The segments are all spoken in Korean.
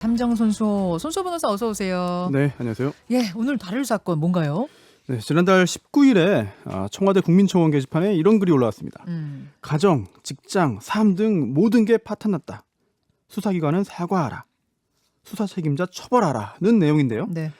탐정손수 변호사 어서 오세요. 네, 안녕하세요. 예, 오늘 다룰 사건 뭔가요? 네, 지난달 19일에 청와대 국민청원 게시판에 이런 글이 올라왔습니다. 가정, 직장, 삶 등 모든 게 파탄났다. 수사기관은 사과하라. 수사 책임자 처벌하라는 내용인데요. 네.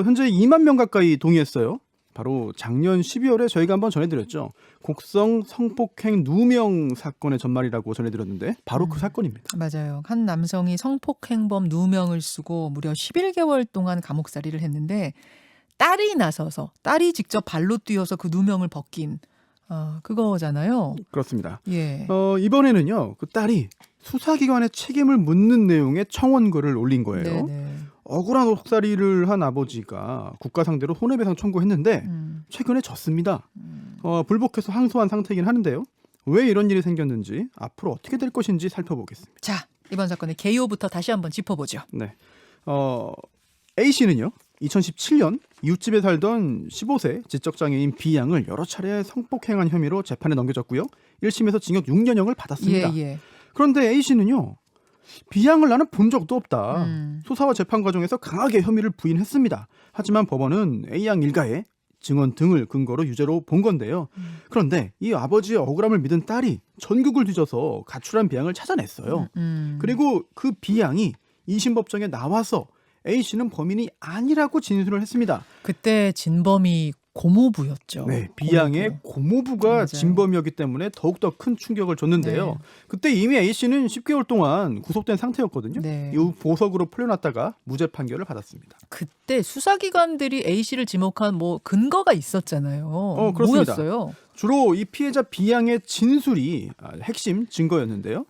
현재 2만 명 가까이 동의했어요. 바로 작년 12월에 저희가 한번 전해드렸죠. 곡성 성폭행 누명 사건의 전말이라고 전해드렸는데 바로 그 사건입니다. 맞아요. 한 남성이 성폭행범 누명을 쓰고 무려 11개월 동안 감옥살이를 했는데 딸이 나서서 딸이 직접 발로 뛰어서 그 누명을 벗긴 그거잖아요. 그렇습니다. 예. 이번에는요. 그 딸이 수사기관의 책임을 묻는 내용의 청원글을 올린 거예요. 네네. 억울한 옥살이를 한 아버지가 국가 상대로 손해배상 청구했는데 최근에 졌습니다. 불복해서 항소한 상태이긴 하는데요. 왜 이런 일이 생겼는지 앞으로 어떻게 될 것인지 살펴보겠습니다. 자, 이번 사건의 개요부터 다시 한번 짚어보죠. 네, A씨는요. 2017년 이웃집에 살던 15세 지적장애인 B양을 여러 차례 성폭행한 혐의로 재판에 넘겨졌고요. 1심에서 징역 6년형을 받았습니다. 예. 그런데 A씨는요. B양을 나는 본 적도 없다. 수사와 재판 과정에서 강하게 혐의를 부인했습니다. 하지만 법원은 A양 일가의 증언 등을 근거로 유죄로 본 건데요. 그런데 이 아버지의 억울함을 믿은 딸이 전국을 뒤져서 가출한 B양을 찾아냈어요. 그리고 그 B양이 2심 법정에 나와서 A씨는 범인이 아니라고 진술을 했습니다. 그때 진범이 고모부였죠. 네, B양의 고모부가 맞아요. 진범이었기 때문에 더욱더 큰 충격을 줬는데요. 네. 그때 이미 A씨는 10개월 동안 구속된 상태였거든요. 네. 이후 보석으로 풀려났다가 무죄 판결을 받았습니다. 그때 수사기관들이 A씨를 지목한 뭐 근거가 있었잖아요. 그렇습니다. 뭐였어요? 주로 이 피해자 B양의 진술이 핵심 증거였는데요.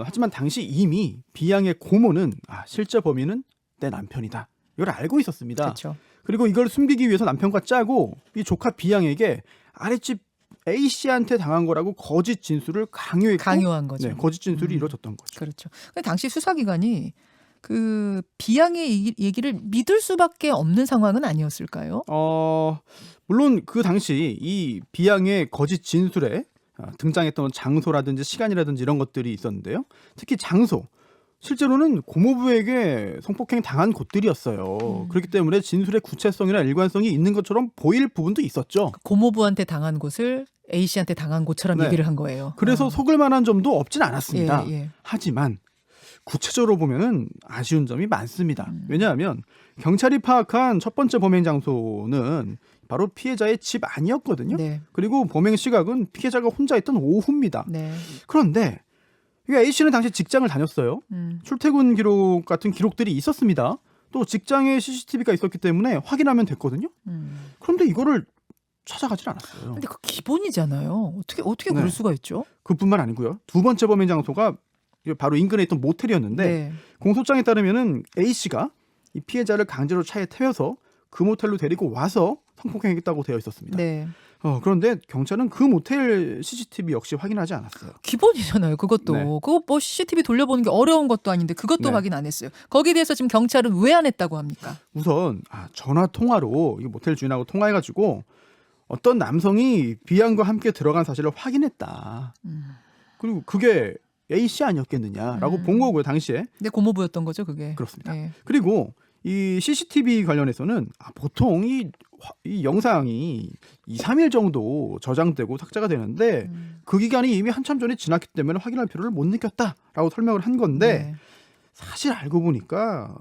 하지만 당시 이미 B양의 고모는 실제 범인은 내 남편이다. 이걸 알고 있었습니다. 그렇죠. 그리고 이걸 숨기기 위해서 남편과 짜고 이 조카 B양에게 아랫집 A씨한테 당한 거라고 거짓 진술을 강요한 거죠. 네, 거짓 진술이 이루어졌던 거죠. 그렇죠. 근데 당시 수사기관이 그 B양의 얘기를 믿을 수밖에 없는 상황은 아니었을까요? 물론 그 당시 이 B양의 거짓 진술에 등장했던 장소라든지 시간이라든지 이런 것들이 있었는데요. 특히 장소. 실제로는 고모부에게 성폭행 당한 곳들이었어요. 그렇기 때문에 진술의 구체성이나 일관성이 있는 것처럼 보일 부분도 있었죠. 고모부한테 당한 곳을 A씨한테 당한 곳처럼 네. 얘기를 한 거예요. 그래서 속을 만한 점도 없진 않았습니다. 예. 하지만 구체적으로 보면은 아쉬운 점이 많습니다. 왜냐하면 경찰이 파악한 첫 번째 범행 장소는 바로 피해자의 집 아니었거든요. 네. 그리고 범행 시각은 피해자가 혼자 있던 오후입니다. 네. 그런데 A씨는 당시 직장을 다녔어요. 출퇴근 기록 같은 기록들이 있었습니다. 또 직장에 CCTV가 있었기 때문에 확인하면 됐거든요. 그런데 이거를 찾아가질 않았어요. 근데 그 기본이잖아요. 어떻게 네. 그럴 수가 있죠? 그뿐만 아니고요. 두 번째 범행 장소가 바로 인근에 있던 모텔이었는데 네. 공소장에 따르면은 A씨가 이 피해자를 강제로 차에 태워서 그 모텔로 데리고 와서 성폭행했다고 되어 있었습니다. 네. 그런데 경찰은 그 모텔 CCTV 역시 확인하지 않았어요. 기본이잖아요. 그것도. 네. 그거 뭐 CCTV 돌려보는 게 어려운 것도 아닌데 그것도 네. 확인 안 했어요. 거기에 대해서 지금 경찰은 왜 안 했다고 합니까? 우선 전화 통화로 이 모텔 주인하고 통화해가지고 어떤 남성이 B양과 함께 들어간 사실을 확인했다. 그리고 그게 A씨 아니었겠느냐라고 본 거고요, 당시에. 근데 고모부였던 거죠, 그게. 그렇습니다. 네. 그리고 이 CCTV 관련해서는 보통 이 영상이 2, 3일 정도 저장되고 삭제가 되는데 그 기간이 이미 한참 전에 지났기 때문에 확인할 필요를 못 느꼈다라고 설명을 한 건데 네. 사실 알고 보니까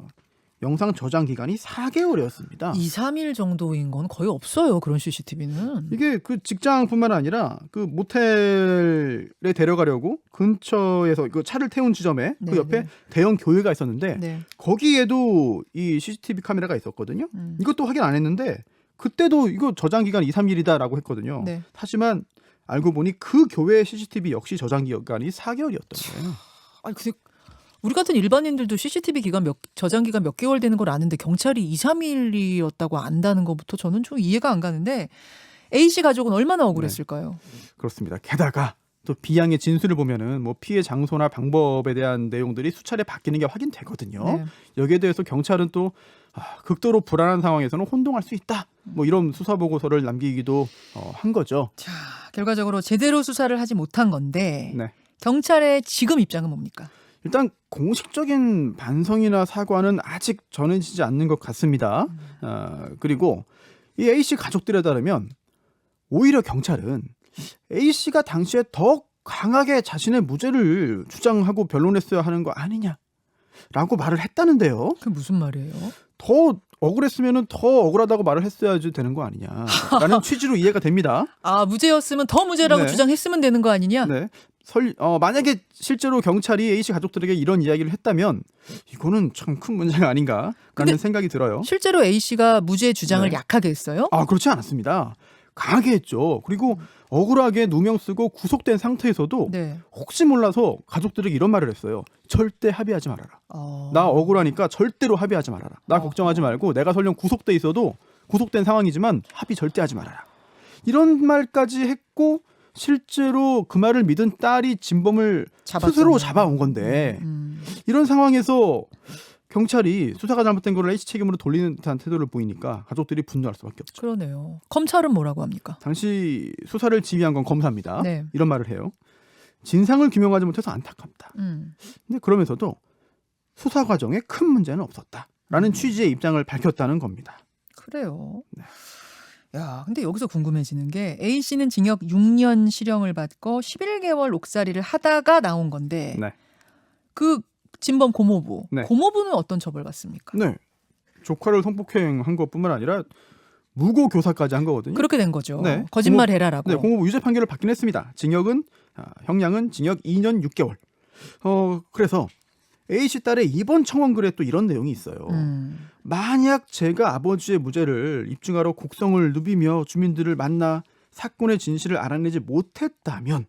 영상 저장 기간이 4개월이었습니다. 2, 3일 정도인 건 거의 없어요. 그런 CCTV는. 이게 그 직장뿐만 아니라 그 모텔에 데려가려고 근처에서 그 차를 태운 지점에 네, 그 옆에 네. 대형 교회가 있었는데 네. 거기에도 이 CCTV 카메라가 있었거든요. 이것도 확인 안 했는데 그때도 이거 저장 기간 2, 3일이다라고 했거든요. 네. 하지만 알고 보니 그 교회 CCTV 역시 저장 기간이 4개월이었던 거예요. 아니 근데 우리 같은 일반인들도 CCTV 저장 기간 몇 개월 되는 걸 아는데 경찰이 2, 3일이었다고 안다는 것부터 저는 좀 이해가 안 가는데 A씨 가족은 얼마나 억울했을까요? 그렇습니다. 게다가 또 B양의 진술을 보면은 뭐 피해 장소나 방법에 대한 내용들이 수차례 바뀌는 게 확인되거든요. 네. 여기에 대해서 경찰은 또 극도로 불안한 상황에서는 혼동할 수 있다. 뭐 이런 수사 보고서를 남기기도 한 거죠. 자, 결과적으로 제대로 수사를 하지 못한 건데 네. 경찰의 지금 입장은 뭡니까? 일단 공식적인 반성이나 사과는 아직 전해지지 않는 것 같습니다. 그리고 이 A씨 가족들에 따르면 오히려 경찰은 A씨가 당시에 더 강하게 자신의 무죄를 주장하고 변론했어야 하는 거 아니냐라고 말을 했다는데요. 그게 무슨 말이에요? 더 억울했으면 더 억울하다고 말을 했어야지 되는 거 아니냐라는 취지로 이해가 됩니다. 아, 무죄였으면 더 무죄라고 네. 주장했으면 되는 거 아니냐? 네. 만약에 실제로 경찰이 A씨 가족들에게 이런 이야기를 했다면 이거는 참 큰 문제가 아닌가라는 근데 생각이 들어요. 실제로 A씨가 무죄 주장을 네. 약하게 했어요? 그렇지 않았습니다. 강하게 했죠. 그리고 억울하게 누명 쓰고 구속된 상태에서도 네. 혹시 몰라서 가족들에게 이런 말을 했어요. 절대 합의하지 말아라. 나 억울하니까 절대로 합의하지 말아라. 나 걱정하지 말고 내가 설령 구속돼 있어도 구속된 상황이지만 합의 절대 하지 말아라. 이런 말까지 했고 실제로 그 말을 믿은 딸이 진범을 스스로 잡아온 건데 이런 상황에서 경찰이 수사가 잘못된 걸 A씨 책임으로 돌리는 듯한 태도를 보이니까 가족들이 분노할 수밖에 없죠. 그러네요. 검찰은 뭐라고 합니까? 당시 수사를 지휘한 건 검사입니다. 네. 이런 말을 해요. 진상을 규명하지 못해서 안타깝다. 근데 그러면서도 수사 과정에 큰 문제는 없었다라는 취지의 입장을 밝혔다는 겁니다. 그래요. 네. 야, 근데 여기서 궁금해지는 게 A씨는 징역 6년 실형을 받고 11개월 옥살이를 하다가 나온 건데 네. 그 진범 고모부, 네. 고모부는 어떤 처벌 받습니까? 네. 조카를 성폭행한 것뿐만 아니라 무고 교사까지 한 거거든요. 그렇게 된 거죠. 네. 거짓말해라라고. 네, 고모부 유죄 판결을 받긴 했습니다. 형량은 징역 2년 6개월. 그래서 A씨 딸의 이번 청원글에 또 이런 내용이 있어요. 만약 제가 아버지의 무죄를 입증하러 곡성을 누비며 주민들을 만나 사건의 진실을 알아내지 못했다면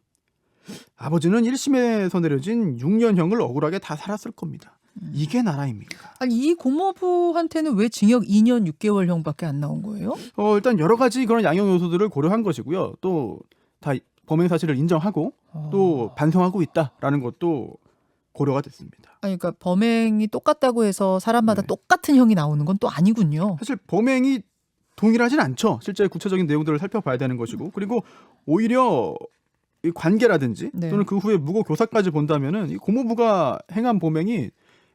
아버지는 1심에서 내려진 6년형을 억울하게 다 살았을 겁니다. 이게 나라입니까? 아니, 이 고모부한테는 왜 징역 2년 6개월형밖에 안 나온 거예요? 일단 여러 가지 그런 양형 요소들을 고려한 것이고요. 또 다 범행 사실을 인정하고 또 반성하고 있다라는 것도 고려가 됐습니다. 아니, 그러니까 범행이 똑같다고 해서 사람마다 네. 똑같은 형이 나오는 건 또 아니군요. 사실 범행이 동일하진 않죠. 실제 구체적인 내용들을 살펴봐야 되는 것이고 그리고 오히려 이 관계라든지 네. 또는 그 후에 무고 교사까지 본다면은 이 고모부가 행한 범행이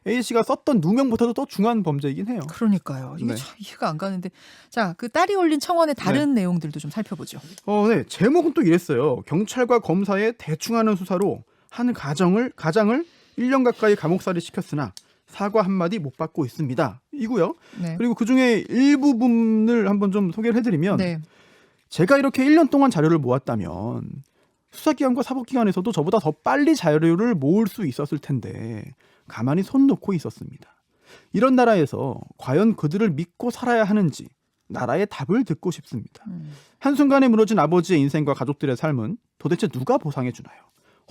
A씨가 썼던 누명보다도 더 중한 범죄이긴 해요. 그러니까요. 이게 네. 참 이해가 안 가는데. 자, 그 딸이 올린 청원의 다른 내용들도 좀 살펴보죠. 네. 제목은 또 이랬어요. 경찰과 검사의 대충하는 수사로 한 가장을 1년 가까이 감옥살이 시켰으나 사과 한마디 못 받고 있습니다. 이고요. 네. 그리고 그중에 일부분을 한번 좀 소개를 해드리면 네. 제가 이렇게 1년 동안 자료를 모았다면 수사기관과 사법기관에서도 저보다 더 빨리 자료를 모을 수 있었을 텐데 가만히 손 놓고 있었습니다. 이런 나라에서 과연 그들을 믿고 살아야 하는지 나라의 답을 듣고 싶습니다. 한순간에 무너진 아버지의 인생과 가족들의 삶은 도대체 누가 보상해 주나요?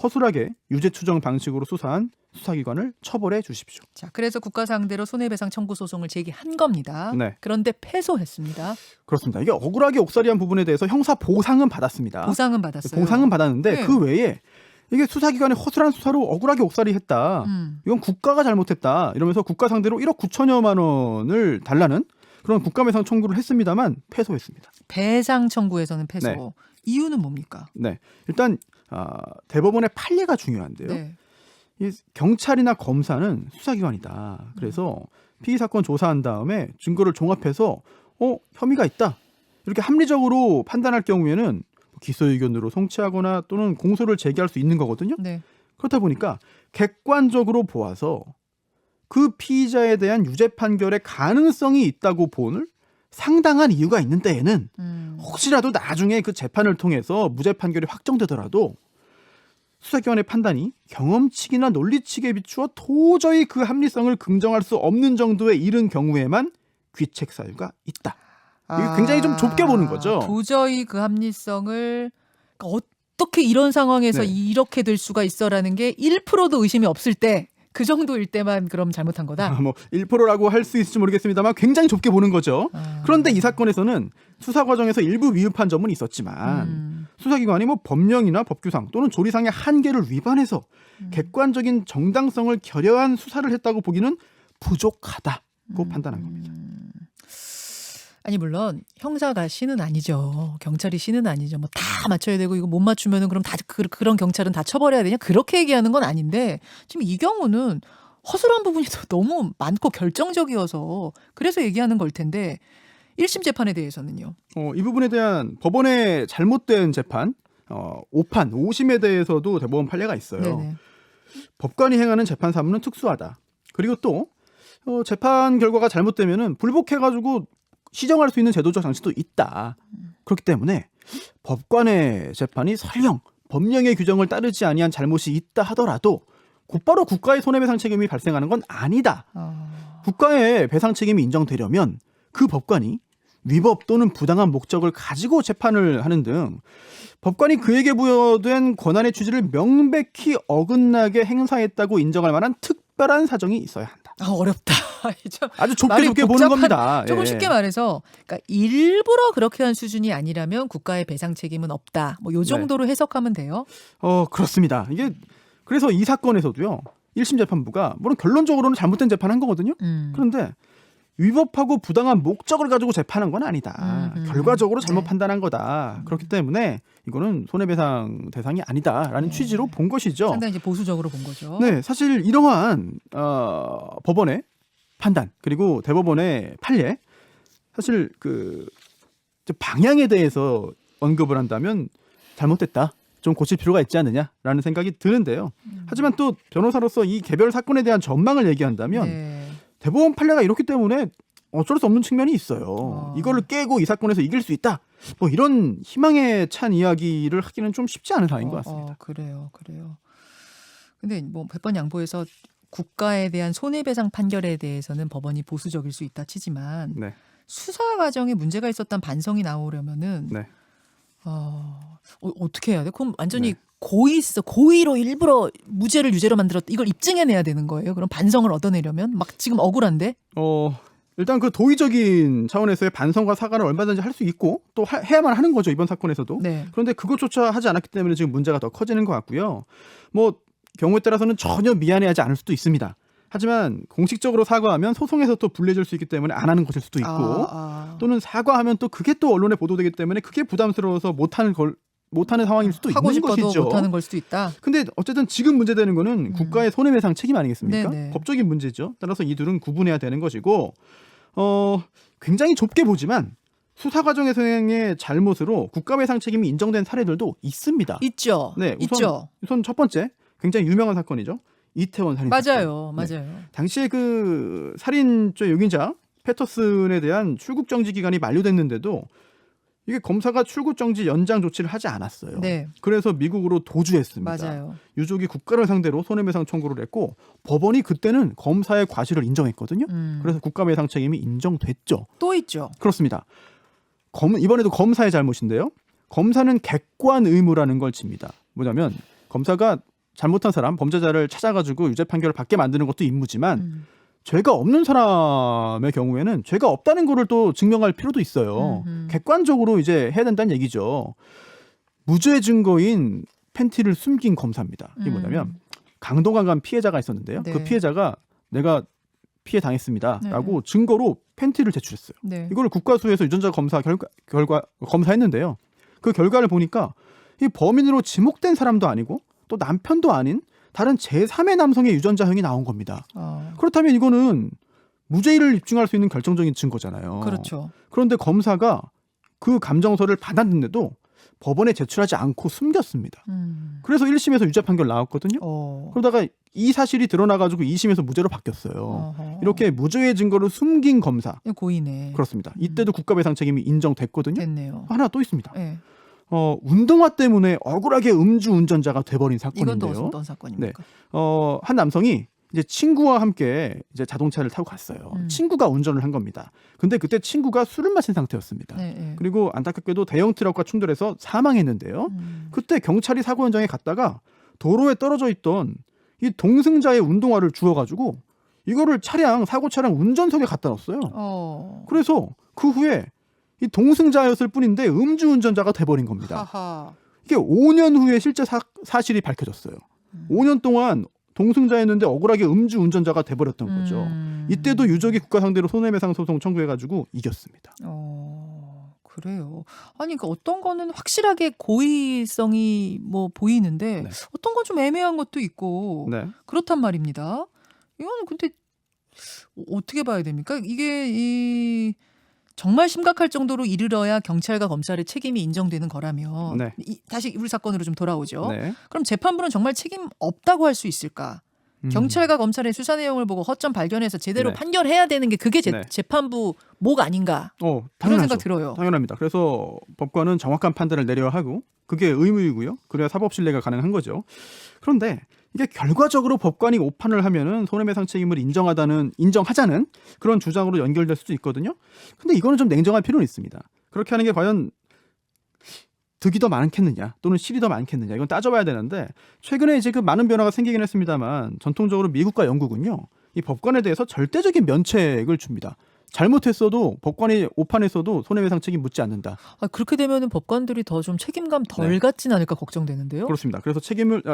허술하게 유죄 추정 방식으로 수사한 수사기관을 처벌해 주십시오. 자, 그래서 국가 상대로 손해배상 청구 소송을 제기한 겁니다. 네. 그런데 패소했습니다. 그렇습니다. 이게 억울하게 옥살이한 부분에 대해서 형사 보상은 받았습니다. 보상은 받았어요. 보상은 받았는데 네. 그 외에 이게 수사기관의 허술한 수사로 억울하게 옥살이했다. 이건 국가가 잘못했다. 이러면서 국가 상대로 1억 9천여만 원을 달라는 그런 국가배상 청구를 했습니다만 패소했습니다. 배상 청구에서는 패소. 네. 이유는 뭡니까? 네, 일단 대법원의 판례가 중요한데요. 네. 이 경찰이나 검사는 수사기관이다. 그래서 피의 사건 조사한 다음에 증거를 종합해서 혐의가 있다. 이렇게 합리적으로 판단할 경우에는 기소 의견으로 송치하거나 또는 공소를 제기할 수 있는 거거든요. 네. 그렇다 보니까 객관적으로 보아서 그 피의자에 대한 유죄 판결의 가능성이 있다고 보는 상당한 이유가 있는 때에는 혹시라도 나중에 그 재판을 통해서 무죄 판결이 확정되더라도 수사기관의 판단이 경험칙이나 논리칙에 비추어 도저히 그 합리성을 긍정할 수 없는 정도에 이른 경우에만 귀책 사유가 있다. 이게 굉장히 좀 좁게 보는 거죠. 도저히 그 합리성을 어떻게 이런 상황에서 네. 이렇게 될 수가 있어라는 게 1%도 의심이 없을 때 그 정도일 때만 그럼 잘못한 거다. 1%라고 할 수 있을지 모르겠습니다만 굉장히 좁게 보는 거죠. 그런데 이 사건에서는 수사 과정에서 일부 위법한 점은 있었지만 수사기관이 법령이나 법규상 또는 조리상의 한계를 위반해서 객관적인 정당성을 결여한 수사를 했다고 보기는 부족하다고 판단한 겁니다. 아니 물론 형사가 신은 아니죠. 경찰이 신은 아니죠. 다 맞춰야 되고 이거 못 맞추면은 그럼 다 그런 경찰은 다 처벌해야 되냐? 그렇게 얘기하는 건 아닌데 지금 이 경우는 허술한 부분이 너무 많고 결정적이어서 그래서 얘기하는 걸 텐데 1심 재판에 대해서는요. 이 부분에 대한 법원의 잘못된 재판 5판, 5심에 대해서도 대법원 판례가 있어요. 네네. 법관이 행하는 재판 사무는 특수하다. 그리고 또 재판 결과가 잘못되면은 불복해가지고 시정할 수 있는 제도적 장치도 있다. 그렇기 때문에 법관의 재판이 설령 법령의 규정을 따르지 아니한 잘못이 있다 하더라도 곧바로 국가의 손해배상 책임이 발생하는 건 아니다. 국가의 배상 책임이 인정되려면 그 법관이 위법 또는 부당한 목적을 가지고 재판을 하는 등 법관이 그에게 부여된 권한의 취지를 명백히 어긋나게 행사했다고 인정할 만한 특별한 사정이 있어야 한다. 어렵다. 아주 좁게 말이 좁게 보는 복잡한- 겁니다. 조금 예. 쉽게 말해서 그러니까 일부러 그렇게 한 수준이 아니라면 국가의 배상 책임은 없다. 뭐 요 정도로 해석하면 돼요. 그렇습니다. 이게 그래서 이 사건에서도요. 1심 재판부가 물론 결론적으로는 잘못된 재판한 거거든요. 그런데 위법하고 부당한 목적을 가지고 재판한 건 아니다. 결과적으로 잘못 네. 판단한 거다. 그렇기 때문에 이거는 손해배상 대상이 아니다라는 취지로 본 것이죠. 상당히 이제 보수적으로 본 거죠. 네, 사실 이러한 법원의 판단 그리고 대법원의 판례 사실 그 방향에 대해서 언급을 한다면 잘못됐다. 좀 고칠 필요가 있지 않느냐라는 생각이 드는데요. 하지만 또 변호사로서 이 개별 사건에 대한 전망을 얘기한다면 네. 대법원 판례가 이렇기 때문에 어쩔 수 없는 측면이 있어요. 이거를 깨고 이 사건에서 이길 수 있다. 뭐 이런 희망에 찬 이야기를 하기는 좀 쉽지 않은 사안인 것 같습니다. 그래요. 근데 뭐 100번 양보해서 국가에 대한 손해배상 판결에 대해서는 법원이 보수적일 수 있다 치지만 네. 수사 과정에 문제가 있었던 반성이 나오려면은 네. 어떻게 해야 돼? 그럼 완전히 네. 고의로 일부러 무죄를 유죄로 만들었다. 이걸 입증해내야 되는 거예요. 그럼 반성을 얻어내려면 막 지금 억울한데? 일단 그 도의적인 차원에서의 반성과 사과를 얼마든지 할 수 있고 또 해야만 하는 거죠. 이번 사건에서도. 네. 그런데 그것조차 하지 않았기 때문에 지금 문제가 더 커지는 것 같고요. 뭐 경우에 따라서는 전혀 미안해하지 않을 수도 있습니다. 하지만 공식적으로 사과하면 소송에서 또 불리해질 수 있기 때문에 안 하는 것일 수도 있고 또는 사과하면 또 그게 또 언론에 보도되기 때문에 그게 부담스러워서 못하는 상황일 수도 하고 있는 싶어도 것이죠. 못하는 걸 수도 있다. 근데 어쨌든 지금 문제되는 거는 국가의 손해배상 책임 아니겠습니까? 네네. 법적인 문제죠. 따라서 이 둘은 구분해야 되는 것이고 굉장히 좁게 보지만 수사 과정에서의 잘못으로 국가배상 책임이 인정된 사례들도 있습니다. 있죠. 네, 있죠. 우선 첫 번째 굉장히 유명한 사건이죠. 이태원 살인 사건. 맞아요. 당시에 그 살인죄 용의자 패터슨에 대한 출국 정지 기간이 만료됐는데도 이게 검사가 출국 정지 연장 조치를 하지 않았어요. 네. 그래서 미국으로 도주했습니다. 맞아요. 유족이 국가를 상대로 손해배상 청구를 했고 법원이 그때는 검사의 과실을 인정했거든요. 그래서 국가배상 책임이 인정됐죠. 또 있죠. 그렇습니다. 이번에도 검사의 잘못인데요. 검사는 객관 의무라는 걸 집니다. 뭐냐면 검사가 잘못한 사람, 범죄자를 찾아가지고 유죄 판결을 받게 만드는 것도 임무지만 죄가 없는 사람의 경우에는 죄가 없다는 거를 또 증명할 필요도 있어요. 객관적으로 이제 해야 된다는 얘기죠. 무죄 증거인 팬티를 숨긴 검사입니다. 이게 뭐냐면 강도강간 피해자가 있었는데요. 네. 그 피해자가 내가 피해 당했습니다라고 증거로 팬티를 제출했어요. 네. 이걸 국가수에서 유전자 검사 결과 검사했는데요. 그 결과를 보니까 이 범인으로 지목된 사람도 아니고 또 남편도 아닌 다른 제3의 남성의 유전자형이 나온 겁니다. 그렇다면 이거는 무죄를 입증할 수 있는 결정적인 증거잖아요. 그렇죠. 그런데 검사가 그 감정서를 받았는데도 법원에 제출하지 않고 숨겼습니다. 그래서 1심에서 유죄 판결 나왔거든요. 그러다가 이 사실이 드러나가지고 2심에서 무죄로 바뀌었어요. 이렇게 무죄의 증거를 숨긴 검사. 고의네. 그렇습니다. 이때도 국가배상 책임이 인정됐거든요. 됐네요. 하나 또 있습니다. 네. 운동화 때문에 억울하게 음주운전자가 돼버린 사건인데요. 이건 또 어떤 사건입니까? 한 남성이 이제 친구와 함께 이제 자동차를 타고 갔어요. 친구가 운전을 한 겁니다. 근데 그때 친구가 술을 마신 상태였습니다. 네. 그리고 안타깝게도 대형 트럭과 충돌해서 사망했는데요. 그때 경찰이 사고 현장에 갔다가 도로에 떨어져 있던 이 동승자의 운동화를 주워가지고 이거를 사고 차량 운전석에 갖다 놨어요. 그래서 그 후에 이 동승자였을 뿐인데 음주운전자가 돼버린 겁니다. 하하. 이게 5년 후에 실제 사실이 밝혀졌어요. 5년 동안 동승자였는데 억울하게 음주운전자가 돼버렸던 거죠. 이때도 유족이 국가 상대로 손해배상 소송 청구해가지고 이겼습니다. 그래요. 아니 그러니까 어떤 거는 확실하게 고의성이 뭐 보이는데 네. 어떤 건 좀 애매한 것도 있고 네. 그렇단 말입니다. 이거는 근데 어떻게 봐야 됩니까? 이게 정말 심각할 정도로 이르러야 경찰과 검찰의 책임이 인정되는 거라면 네. 다시 우리 사건으로 좀 돌아오죠. 네. 그럼 재판부는 정말 책임 없다고 할 수 있을까? 경찰과 검찰의 수사 내용을 보고 허점 발견해서 제대로 네. 판결해야 되는 게 그게 네. 재판부 목 아닌가? 그런 당연하죠. 생각 들어요. 당연합니다. 그래서 법관은 정확한 판단을 내려야 하고 그게 의무이고요. 그래야 사법 신뢰가 가능한 거죠. 그런데 이게 결과적으로 법관이 오판을 하면은 손해배상 책임을 인정하자는 그런 주장으로 연결될 수도 있거든요. 근데 이거는 좀 냉정할 필요는 있습니다. 그렇게 하는 게 과연 득이 더 많겠느냐 또는 실이 더 많겠느냐 이건 따져봐야 되는데 최근에 이제 그 많은 변화가 생기긴 했습니다만 전통적으로 미국과 영국은요 이 법관에 대해서 절대적인 면책을 줍니다. 잘못했어도 법관이 오판했어도 손해배상 책임 묻지 않는다. 그렇게 되면은 법관들이 더 좀 책임감 덜 네. 갖진 않을까 걱정되는데요. 그렇습니다. 그래서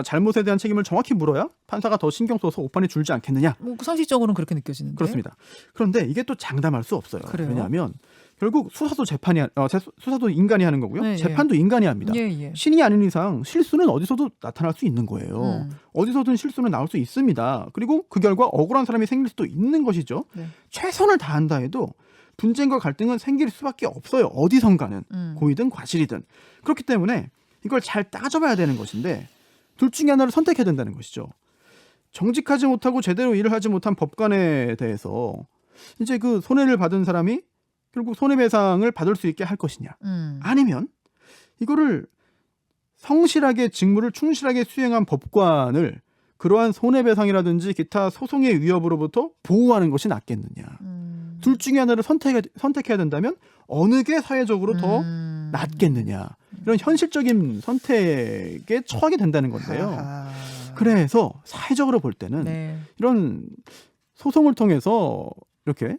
잘못에 대한 책임을 정확히 물어야 판사가 더 신경 써서 오판이 줄지 않겠느냐. 상식적으로는 그렇게 느껴지는데. 그렇습니다. 그런데 이게 또 장담할 수 없어요. 그래요? 왜냐하면 결국 수사도 수사도 인간이 하는 거고요. 네, 재판도 인간이 합니다. 예. 신이 아닌 이상 실수는 어디서도 나타날 수 있는 거예요. 어디서든 실수는 나올 수 있습니다. 그리고 그 결과 억울한 사람이 생길 수도 있는 것이죠. 네. 최선을 다한다 해도 분쟁과 갈등은 생길 수밖에 없어요. 어디선가는 고의든 과실이든. 그렇기 때문에 이걸 잘 따져봐야 되는 것인데 둘 중에 하나를 선택해야 된다는 것이죠. 정직하지 못하고 제대로 일을 하지 못한 법관에 대해서 이제 그 손해를 받은 사람이 결국 손해배상을 받을 수 있게 할 것이냐 아니면 이거를 성실하게 직무를 충실하게 수행한 법관을 그러한 손해배상이라든지 기타 소송의 위협으로부터 보호하는 것이 낫겠느냐. 둘 중에 하나를 선택해야 된다면 어느 게 사회적으로 더 낫겠느냐. 이런 현실적인 선택에 처하게 된다는 건데요. 그래서 사회적으로 볼 때는 이런 소송을 통해서 이렇게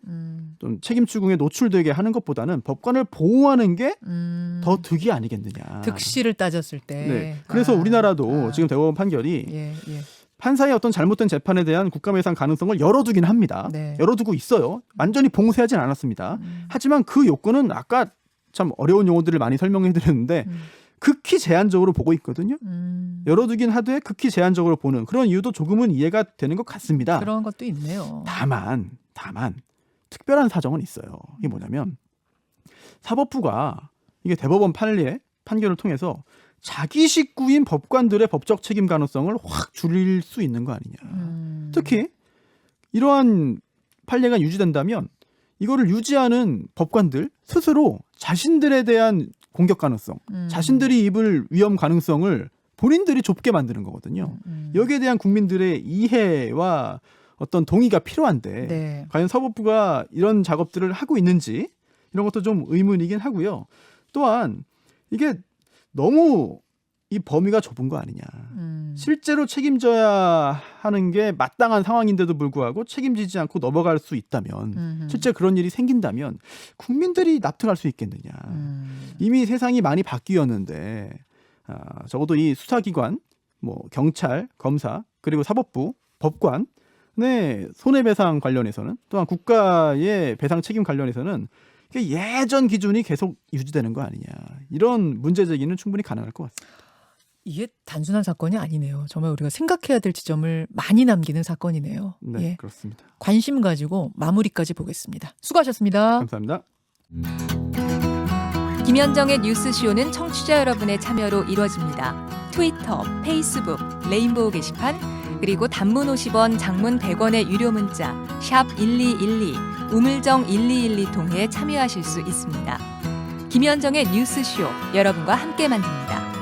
좀 책임 추궁에 노출되게 하는 것보다는 법관을 보호하는 게 더 득이 아니겠느냐. 득실을 따졌을 때. 네. 그래서 우리나라도 지금 대법원 판결이 판사의 어떤 잘못된 재판에 대한 국가배상 가능성을 열어두긴 합니다. 네. 열어두고 있어요. 완전히 봉쇄하진 않았습니다. 하지만 그 요건은 아까 참 어려운 용어들을 많이 설명해드렸는데 극히 제한적으로 보고 있거든요. 열어두긴 하되 극히 제한적으로 보는 그런 이유도 조금은 이해가 되는 것 같습니다. 그런 것도 있네요. 다만 특별한 사정은 있어요. 이게 뭐냐면 사법부가 이게 대법원 판결을 통해서 자기 식구인 법관들의 법적 책임 가능성을 확 줄일 수 있는 거 아니냐. 특히 이러한 판례가 유지된다면 이거를 유지하는 법관들 스스로 자신들에 대한 공격 가능성, 자신들이 입을 위험 가능성을 본인들이 좁게 만드는 거거든요. 여기에 대한 국민들의 이해와 어떤 동의가 필요한데 과연 사법부가 이런 작업들을 하고 있는지 이런 것도 좀 의문이긴 하고요. 또한 이게 너무 이 범위가 좁은 거 아니냐. 실제로 책임져야 하는 게 마땅한 상황인데도 불구하고 책임지지 않고 넘어갈 수 있다면 실제 그런 일이 생긴다면 국민들이 납득할 수 있겠느냐. 이미 세상이 많이 바뀌었는데 적어도 이 수사기관, 경찰, 검사 그리고 사법부, 법관 손해배상 관련해서는 또한 국가의 배상 책임 관련해서는 예전 기준이 계속 유지되는 거 아니냐. 이런 문제 제기는 충분히 가능할 것 같습니다. 이게 단순한 사건이 아니네요. 정말 우리가 생각해야 될 지점을 많이 남기는 사건이네요. 네, 그렇습니다. 관심 가지고 마무리까지 보겠습니다. 수고하셨습니다. 감사합니다. 김현정의 뉴스쇼는 청취자 여러분의 참여로 이루어집니다. 트위터, 페이스북, 레인보우 게시판, 그리고 단문 50원, 장문 100원의 유료 문자 샵 1212, 우물정 1212 통해 참여하실 수 있습니다. 김현정의 뉴스쇼, 여러분과 함께 만듭니다.